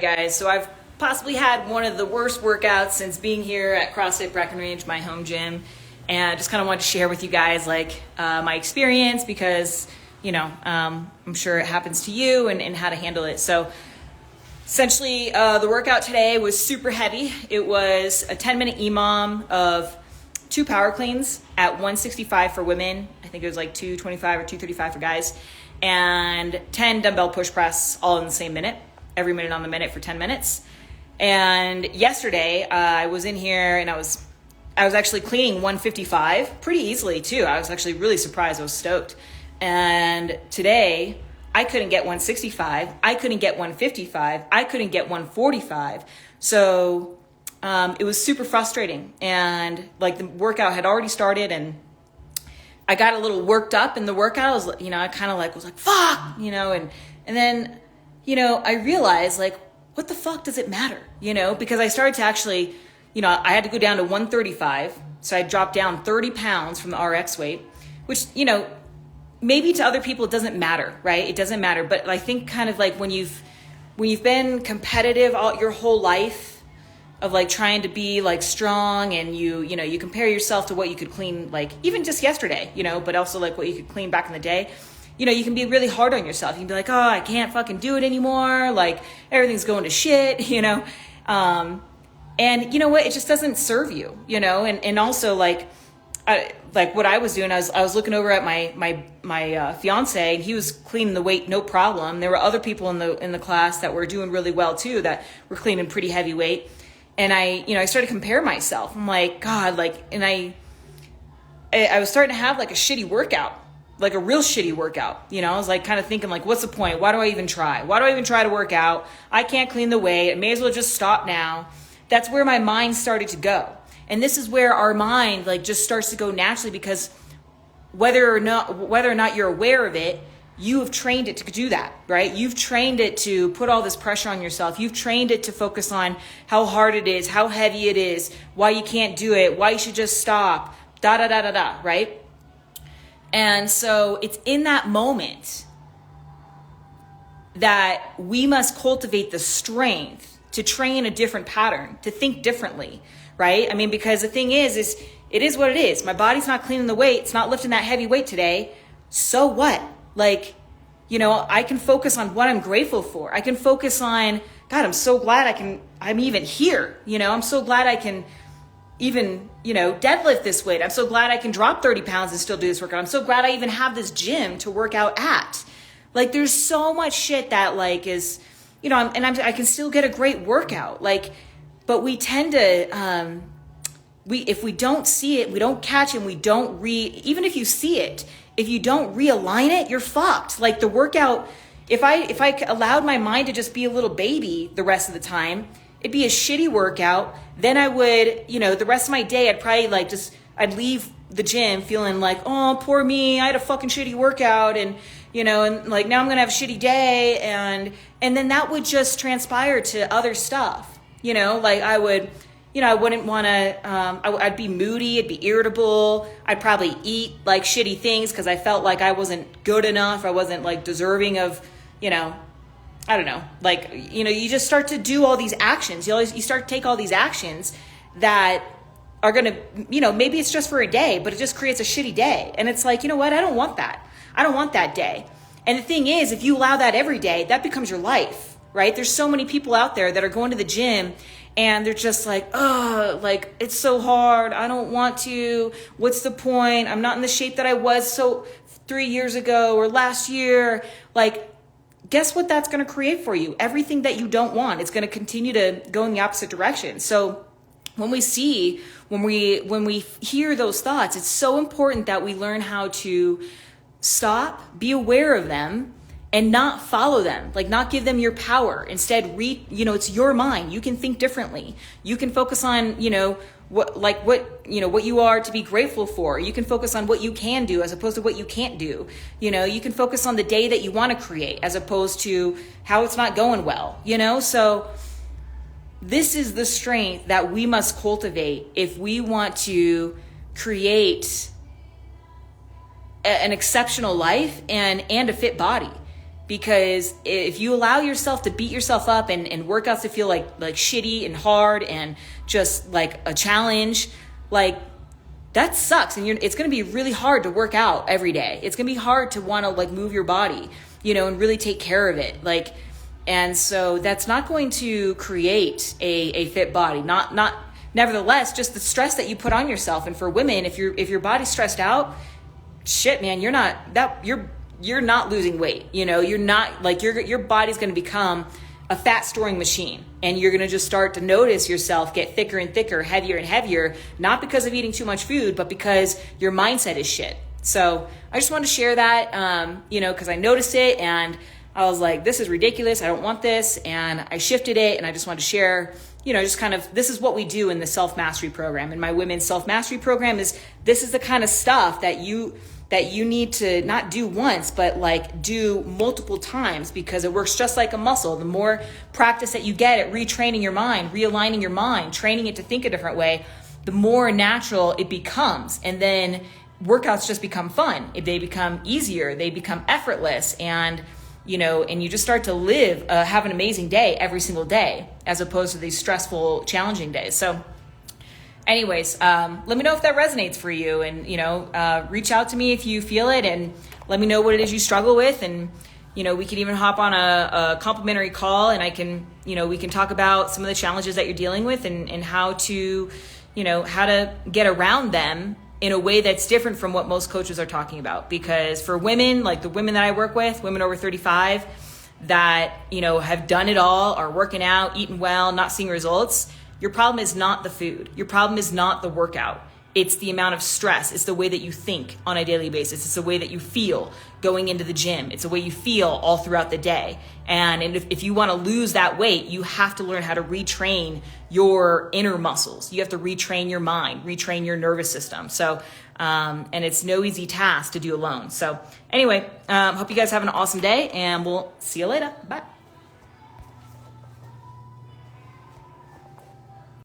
Guys, so I've possibly had one of the worst workouts since being here at CrossFit Breckenridge, my home gym, and I just kind of wanted to share with you guys my experience because I'm sure it happens to you and how to handle it. So essentially, the workout today was super heavy. It was a 10-minute EMOM of 2 power cleans at 165 for women. I think it was like 225 or 235 for guys, and 10 dumbbell push press all in the same minute. Every minute on the minute for 10 minutes. And yesterday I was in here and I was actually cleaning 155 pretty easily too. I was actually really surprised. I was stoked. And today I couldn't get 165. I couldn't get 155. I couldn't get 145. So it was super frustrating. And the workout had already started and I got a little worked up in the workout. I was, I kind of was like, fuck, and then I realized what the fuck does it matter? Because I started to actually, I had to go down to 135. So I dropped down 30 pounds from the RX weight, which, maybe to other people, it doesn't matter, right? It doesn't matter. But I think kind of when you've been competitive your whole life of trying to be strong and you compare yourself to what you could clean, even just yesterday, but also what you could clean back in the day. You can be really hard on yourself. You can be like, oh, I can't fucking do it anymore. Everything's going to shit, and you know what? It just doesn't serve you, and also what I was doing, I was looking over at my fiance, and he was cleaning the weight, no problem. There were other people in the class that were doing really well too, that were cleaning pretty heavy weight. And I started to compare myself. I'm like, God, and I was starting to have a shitty workout. A real shitty workout. I was kind of thinking what's the point? Why do I even try? Why do I even try to work out? I can't clean the weight. I may as well just stop now. That's where my mind started to go. And this is where our mind just starts to go naturally, because whether or not you're aware of it, you have trained it to do that, right? You've trained it to put all this pressure on yourself. You've trained it to focus on how hard it is, how heavy it is, why you can't do it, why you should just stop, right? And so it's in that moment that we must cultivate the strength to train a different pattern, to think differently, right? Because the thing is it is what it is. My body's not cleaning the weight. It's not lifting that heavy weight today. So what? I can focus on what I'm grateful for. I can focus on, God, I'm so glad I'm even here. I'm so glad I can even, deadlift this weight. I'm so glad I can drop 30 pounds and still do this workout. I'm so glad I even have this gym to work out at. There's so much shit that is, I can still get a great workout. But we tend to, if we don't see it, we don't catch it, and we don't even if you see it, if you don't realign it, you're fucked. The workout, if I allowed my mind to just be a little baby the rest of the time, it'd be a shitty workout. Then I would, the rest of my day, I'd probably I'd leave the gym feeling oh, poor me, I had a fucking shitty workout, and, now I'm going to have a shitty day. And then that would just transpire to other stuff, I would, I wouldn't want to, I'd be moody, I'd be irritable. I'd probably eat shitty things because I felt I wasn't good enough. I wasn't deserving of, I don't know, you just start to do all these actions. You start to take all these actions that are going to, maybe it's just for a day, but it just creates a shitty day. And it's you know what? I don't want that. I don't want that day. And the thing is, if you allow that every day, that becomes your life, right? There's so many people out there that are going to the gym and they're just it's so hard. I don't want to. What's the point? I'm not in the shape that I was 3 years ago or last year. Guess what that's going to create for you? Everything that you don't want. It's going to continue to go in the opposite direction. So when we hear those thoughts, it's so important that we learn how to stop, be aware of them, and not follow them, not give them your power. Instead, it's your mind. You can think differently. You can focus on, what you are to be grateful for. You can focus on what you can do as opposed to what you can't do. You can focus on the day that you want to create as opposed to how it's not going well, So this is the strength that we must cultivate if we want to create an exceptional life and a fit body. because if you allow yourself to beat yourself up and workouts to feel like shitty and hard and just like a challenge, like that sucks. And it's going to be really hard to work out every day. It's going to be hard to want to like move your body, you know, and really take care of it. Like, and so that's not going to create a fit body. Nevertheless, just the stress that you put on yourself. And for women, if your body's stressed out, shit, man, you're not losing weight. You know, you're not like your body's going to become a fat storing machine, and you're going to just start to notice yourself get thicker and thicker, heavier and heavier, not because of eating too much food, but because your mindset is shit. So I just wanted to share that, you know, because I noticed it and I was like, this is ridiculous. I don't want this. And I shifted it, and I just wanted to share, you know, just kind of, this is what we do in the self-mastery program. In my women's self-mastery program this is the kind of stuff that you need to not do once, but like do multiple times, because it works just like a muscle. The more practice that you get at retraining your mind, realigning your mind, training it to think a different way, the more natural it becomes. And then workouts just become fun. If they become easier, they become effortless, and you know, and you just start to live, have an amazing day every single day, as opposed to these stressful, challenging days. So anyways, let me know if that resonates for you, and, you know, reach out to me if you feel it, and let me know what it is you struggle with. And, you know, we could even hop on a complimentary call, and I can, you know, we can talk about some of the challenges that you're dealing with, and how to, you know, how to get around them in a way that's different from what most coaches are talking about. Because for women, like the women that I work with, women over 35 that, you know, have done it all, are working out, eating well, not seeing results, your problem is not the food. Your problem is not the workout. It's the amount of stress. It's the way that you think on a daily basis. It's the way that you feel going into the gym. It's the way you feel all throughout the day. And if you want to lose that weight, you have to learn how to retrain your inner muscles. You have to retrain your mind, retrain your nervous system. So, and it's no easy task to do alone. So anyway, hope you guys have an awesome day, and we'll see you later. Bye.